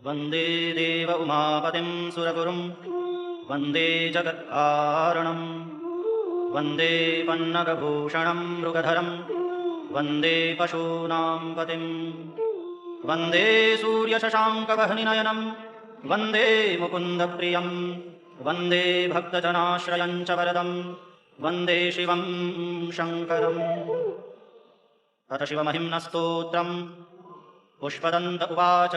वन्दे देव उमापतिं सुरगुरुं वन्दे जगत्कारणं वन्दे पन्नगभूषणं मृगधरं वन्दे पशूनां पतिं वन्दे सूर्यशशाङ्कवह्निनयनं वन्दे मुकुन्दप्रियं वन्दे भक्तजनाश्रयं च वरदं वन्दे शिवं शङ्करम्। अथ शिवमहिम्नस्तोत्रम्। पुष्पदन्त उवाच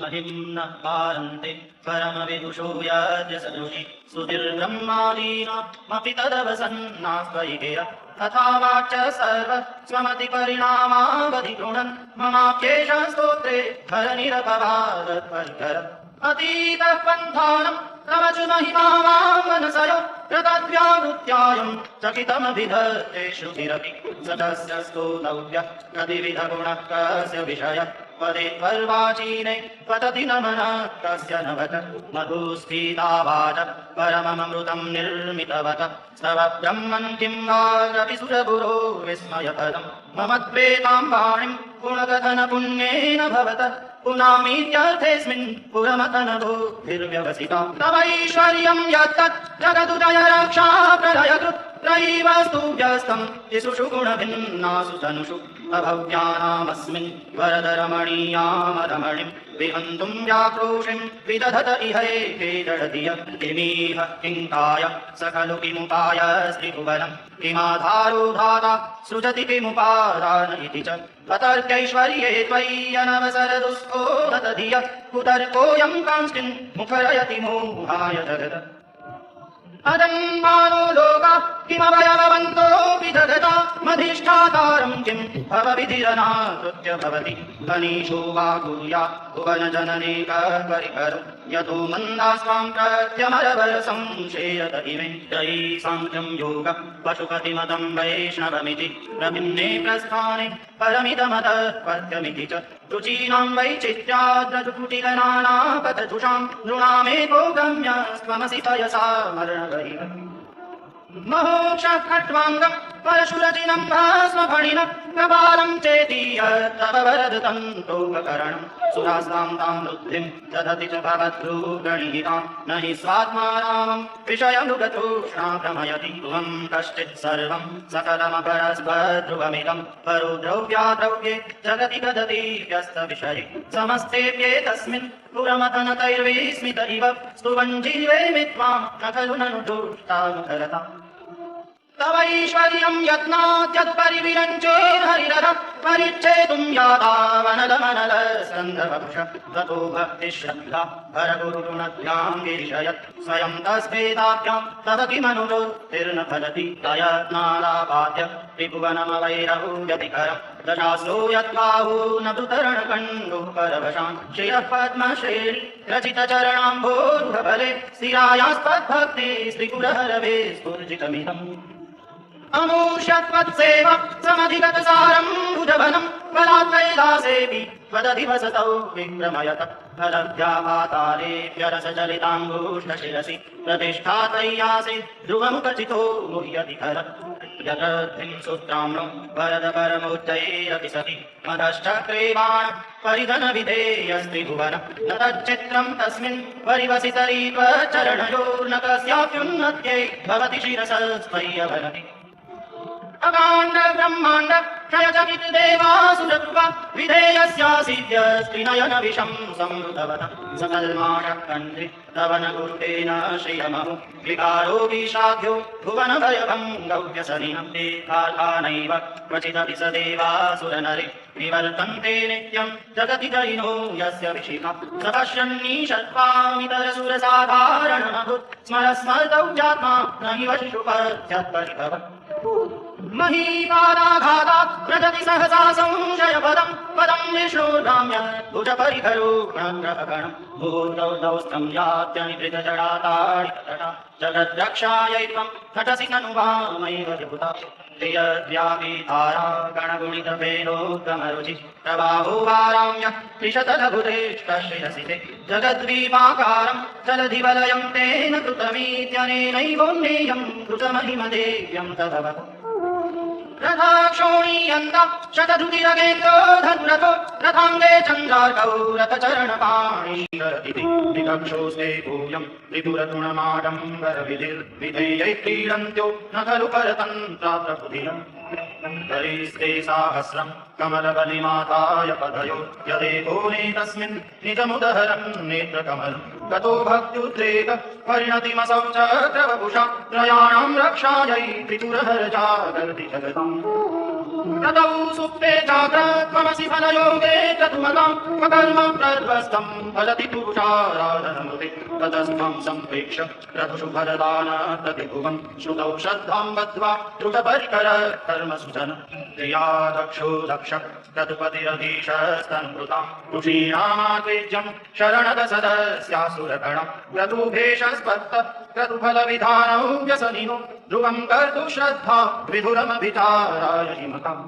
महिम्नः पारन्ते परमविदुषो यद्यसदृशि सुधीर्ब्रह्मादीनामपि तदवसन्नास्त्वयिकेय तथा वाच सर्व स्वमतिपरिणामावधिगृणन् ममाप्येष स्तोत्रे हरनिरपवादत्परिकर अतीतः पन्थानं रमचु महिमा मां मनसयो प्रतद्व्यावृत्यायं चकितमभिधत्ते श्रुतिरपि स तस्य स्तोतव्यः कतिविधगुणः कस्य विषयः पदे पर्वाचीने पतति न मनः कस्य नवत मधुस्फीतावाच परममृतं निर्मितवत स्तव ब्रह्मन् किं वारपि सुरगुरो विस्मयपदं मम द्वेतां वाणीं गुणकथनपुण्येन भवत पुनामीत्यर्थेऽस्मिन् पुरमतनभूभिर्व्यवसिता तवैश्वर्यं यत्तत् जगदुदय रक्षा प्रलयकृत् त्रयीवस्तु व्यस्तं तिसृषु गुणभिन्नासु तनुषु अभव्यानामस्मिन् वरदरमणीयामरमणिं विहन्तुं व्याक्रोशिं विदधत इहैके जडधिय किमीह किङ्काय स खलु किमुपाय श्रीभुवनं किमाधारो धाता सृजति किमुपादान इति च अतर्क्यैश्वर्ये त्वय्यनवसरदुस्फोटतधिय कुतर्कोऽयं कांस्मिन् मुखरयति मोहाय जगत् अदन्मानो लोका किमवयवन्तो विदधता मधिष्ठातारं किं भवविधिरनाकृत्य भवति धनीषो वा कुर्या भुवनजननेकपरिकर यतो मन्दास्वां प्रत्यमरवरसंशेयत इमे जयी साङ्ख्यं योग पशुपतिमतं वैष्णवमिति प्रभिन्ने प्रस्थाने परमिदमतपत्यमिति च रुचीनां वैचित्र्याद्रजुकुटिलनानापतजुषां नृणामेको गम्यस्त्वमसि पयसा मरणगैः महोक्षखट्वाङ्गं परशुरचिनं भस्मफणिनं कपालं चेतीय तव वरदतन्तोपकरणं सुरास्तां तां वृद्धिं दधति च भवद्रूपणीतां न हि स्वात्मारामं विषयमृगतूष्णा भ्रमयति त्वं कश्चित् सर्वं सकलमपरस्पध्रुवमिदं परो द्रव्याद्रव्ये जगति ददति व्यस्तविषये समस्तेऽप्येतस्मिन् पुरमतनतैर्विस्मित इव स्तुवन् जीवेमि त्वां न खलु ननु दुष्टामुखरता तवैश्वर्यं यत्नाद्यत्परिविरञ्चेर्हरिरथ परिच्छेतुं यातावनलमनलस्कन्धवपुष ततो भक्तिश्रद्धा हरगुरुगुणभ्यां गिरिशयत् स्वयं तस्मेताभ्यां तव किमनुरोक्तिर्न फलति तयत्नादापाद्य त्रिभुवनमवैरहु व्यतिकरं दशास्रो यद्बाहू नभृतरणकण्डो परवशान् शिरः पद्मश्रेणी रचितचरणाम्भोरुहफले स्थिरायास्त्वद्भक्ति श्रीपुरहरवे स्फुर्जितमिदम् अमूष्यत्वत्सेव समधिगतसारं भुजबलं बलात्कैलासेऽपि त्वदधिवसतौ विक्रमयत फलभ्यापातालेऽप्यरसचलिताङ्गूष्ठशिरसि प्रतिष्ठातय्यासे ध्रुवमुपचितो मुह्यति खर यतद्धिं सूत्राम्नं वरद परमोच्चैरपि सति मदश्चक्रेवाण परिधनविधेयस्ति भुवन न तच्चित्रं तस्मिन् परिवसितरी त्वच्चरणयोर्न कस्याप्युन्नत्यै भवति शिरसस्त्वय्यवनति अकाण्ड ब्रह्माण्ड क्षयजगित देवासुरकृपा विधेयस्यासीद्यस्ति नयन विषं संवृतवत सकल्माषः कण्ठे तव न गुरुतेन श्रियमहो विकारोऽपि भुवनभयभङ्गौ व्यसनिनं ते कालानैव क्वचिदपि स देवासुरनरे निवर्तन्ते नित्यं जगति जयिनो यस्य विशिखा स पश्यन्नीशत्वामितरसुरसाधारणमभूत् स्मरस्मर्तौ जात्मा न हि वशिषुपत्यत्परिभवत् महीपादाघातात् व्रजति सहसा संशयपदं पदं विष्णुर्गाम्य भुजपरिखरोग्रहगणं भूतौ स्तम्यात्यनिभृतजडाताडितटा जगद्रक्षायै त्वं घटसि ननु वामैव विभुता प्रियव्यापीतारा गणगुणितभेदोत्तमरुचि प्रबाहो वाराम्य त्रिशतलभुतेष्टशिरसि ते जगद्वीपाकारं जलधिवलयं तेन कृतमीत्यनेनैवोन्नेयं कृतमहिमदेव्यं तदव रथाक्षोणीयन्ता शतधृतिरगेन्द्रो धनुरथो रथाङ्गे चन्द्रार्कौ रथचरणपाणिरतिथि विकक्षोऽस्ते भूयं त्रिपुरतुणमाडम्बरविधिर्विधेयैः क्रीडन्त्यो न खलु परतन्त्राप्रबुधिरम् हरिस्ते साहस्रं कमलबलिमाताय पदयो यदेकोनेतस्मिन् निजमुदहरन् नेत्रकमलं गतो भक्त्युद्रेक परिणतिमसौ चक्रवपुषा त्रयाणां रक्षायै त्रिपुरहरजागर्ति जगताम् ततौ सुप्ते जाग्रत्वमसि फलयोगे चतुमतां स्वकर्म प्रध्वस्तं फलति पुरुषाराधनमृते ततस्त्वं सम्प्रेक्ष्य रथुषुभरदानप्रतिभुवं श्रुतौ श्रद्धां बद्ध्वा द्रुतपरिकर कर्मसुजन प्रिया दक्षो दक्ष क्रतुपतिरधीशस्तन्मृतां ऋषीणामात्वेज्यं शरणदसदस्यासुरगणं क्रतुभेषस्पत्त क्रतुफलविधानौ व्यसनिनो ध्रुवं कर्तु श्रद्धा विधुरमभिचाराय हिमकम्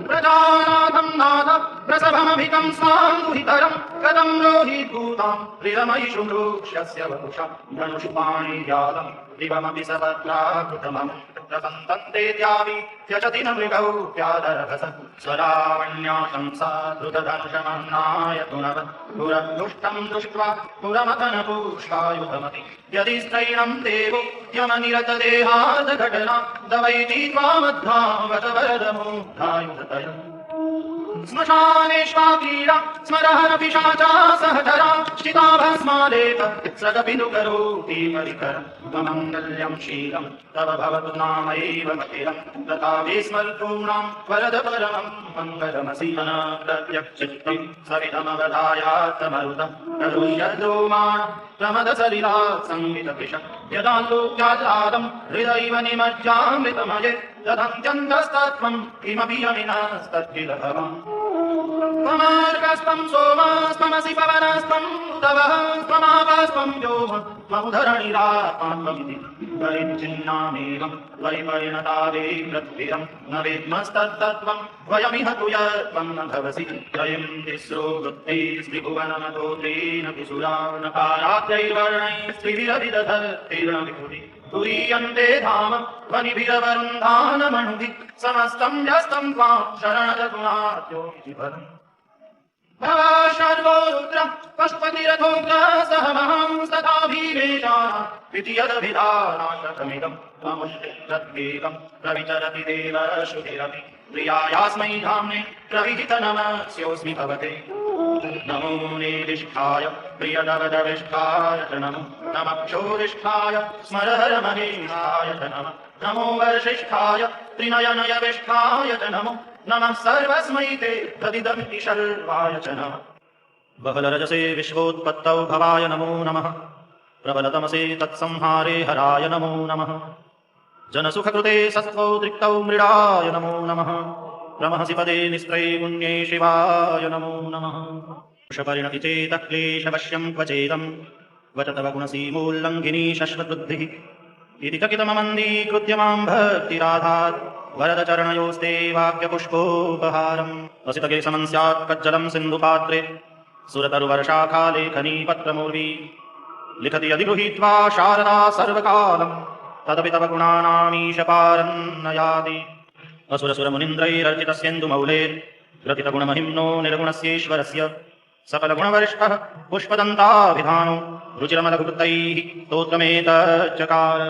प्रजानाथं नाथ प्रसभमभिकं स्वां दुहितरं कथं रोहिभूतां प्रियमयिषु मृक्ष्यस्य वपुषा धनुष्पाणिजालं दिवमपि सपत्राकृतमं प्रसन्तन्ते द्यावि त्यजति न मृगौ प्यादरभस स्वरावण्याशंसा द्रुतधनुषमन्नाय पुनवत् पुरदुष्टं दृष्ट्वा पुरमथनपुष्पायुधमति यदि स्त्रैणं देवो यमनिरतदेहार्धघटना दवैति त्वामध्वावत वरदमुग्धायुधतयम् श्मशानेष्वा क्रीडा स्मरहरपिशाचा सहचरा चिता भस्मादेव सदपि नु करोति परिकरं ममङ्गल्यं शीलं तव भवतु नामैव मतिरं तथा विस्मर्तॄणां वरद परमं मङ्गलमसि प्रत्यक्षित्तं सविधमवधायात्तमरुतं करुष्यद्रोमाण प्रमदसलिला संवितपिश यदा लोक्याह्लादं हृदयैव निमज्जामृतमये दधन्त्यन्तस्तत्त्वं किमपि यमिनस्तद्विलभवम् त्वमार्कस्त्वं सोमास्त्वमसि पवनस्त्वं उदवः त्वमापस्त्वं व्योम त्वमुधरणिरात्मात्ममिति परिच्छिन्नामेवं त्वयि परिणतादे पृथ्वीरं न वेद्मस्तत्तत्त्वं वयमिह तु यत्त्वं न भवसि त्रयं तिस्रो वृत्तैस्त्रिभुवनमतोत्रेण विसुरा नकाराद्यैर्वर्णैस्त्रिभिरभिदधत्तेर्न तुरीयन्ते धाम ध्वनिभिरवरुन्धानमणुभिः समस्तं यस्तं त्वां शरणदगुणाद्योगिति भरम् भव शर्वो रुद्रः पशुपतिरथोग्रसः महांस्तथा भीमेशाः द्वितीयदभिधानाशकमिदं त्वमुष्टिप्रत्येकं प्रविचरति देव श्रुतिरपि प्रियायास्मै धाम्ने प्रविहितनमस्योऽस्मि भवते नमो नेदिष्ठाय प्रियदवदविष्ठाय च नमो नमः क्षोरिष्ठाय स्मरहरमहेशाय च नमः नमो वर्षिष्ठाय त्रिनयनयविष्ठाय च नमो नमः सर्वस्मै ते तदिदमिति शर्वाय च नमः बहलरजसे विश्वोत्पत्तौ भवाय नमो नमः प्रबलतमसे तत्संहारे हराय नमो नमः जनसुखकृते सत्त्वौ तृप्तौ मृडाय नमो नमः रमहसि पदे निस्त्रै पुण्ये शिवाय नमो नमः वृषपरिणति चेतः क्लेशवश्यं क्वचेदं वच तव गुणसीमोल्लङ्घिनी शश्वतबुद्धिः इति चकितममन्दीकृत्य मां भक्तिराधात् वरदचरणयोस्ते वाक्यपुष्पोपहारम् वसितकेशमं स्यात् कज्जलं सिन्धुपात्रे सुरतरुवर्षाखालेखनी पत्रमूर्वी लिखति यदि गृहीत्वा शारदा सर्वकालं तदपि तव गुणानामीशपारन्नयाति असुरसुरमुनीन्द्रैरर्चितस्येन्दुमौलेर् ग्रथितगुणमहिम्नो निर्गुणस्येश्वरस्य सकलगुणवरिष्ठः पुष्पदन्ताभिधानो रुचिरमलघुकृतैः स्तोत्रमेतच्चकार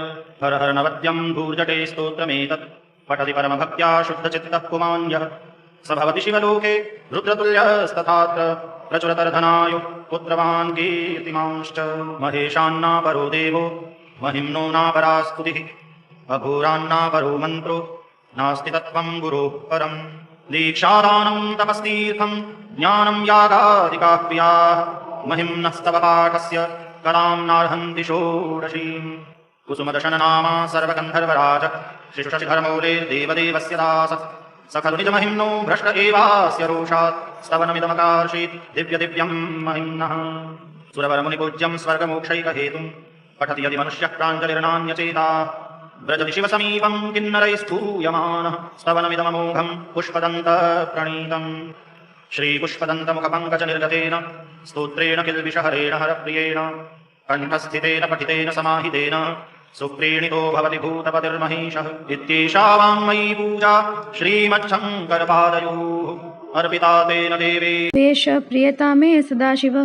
हर हर नवद्यं धूर्जटे स्तोत्रमेतत् पठति परमभक्त्या शुद्धचित्तः पुमान्यः स भवति शिवलोके रुद्रतुल्यस्तथात्र प्रचुरतरधनायो पुत्रवान् कीर्तिमांश्च महेशान्नापरो देवो महिम्नो नापरा स्तुतिः अघोरान्नापरो मन्त्रो नास्ति तत्त्वं गुरोः परम् दीक्षादानं तपस्तीर्थं ज्ञानं यागादिकाः क्रियाः महिम्नस्तव पाठस्य कलां नार्हन्ति षोडशीम् कुसुमदशननामा सर्वगन्धर्वराज शिशुशशिखरमौले देवदेवस्य दासः स खलु निजमहिम्नो भ्रष्ट एवास्य रोषात् स्तवनमिदमकार्षीत् दिव्यदिव्यं महिम्नः सुरवरमुनिपूज्यं स्वर्गमोक्षैकहेतुं पठति यदि मनुष्यः प्राञ्जलिर्नान्यचेता व्रजति शिवसमीपं किन्नरैस्तूयमानः स्तवनमिदममोघं पुष्पदन्तप्रणीतम् श्रीपुष्पदन्तमुखपङ्कजनिर्गतेन स्तोत्रेण किल्बिषहरेण हरप्रियेण कण्ठस्थितेन पठितेन समाहितेन सुप्रीणितो भवति भूतपतिर्महेशः इत्येषा वाङ्मयी पूजा श्रीमच्छङ्करपादयोः अर्पिता तेन देवे। वेश प्रियता मे सदाशिव।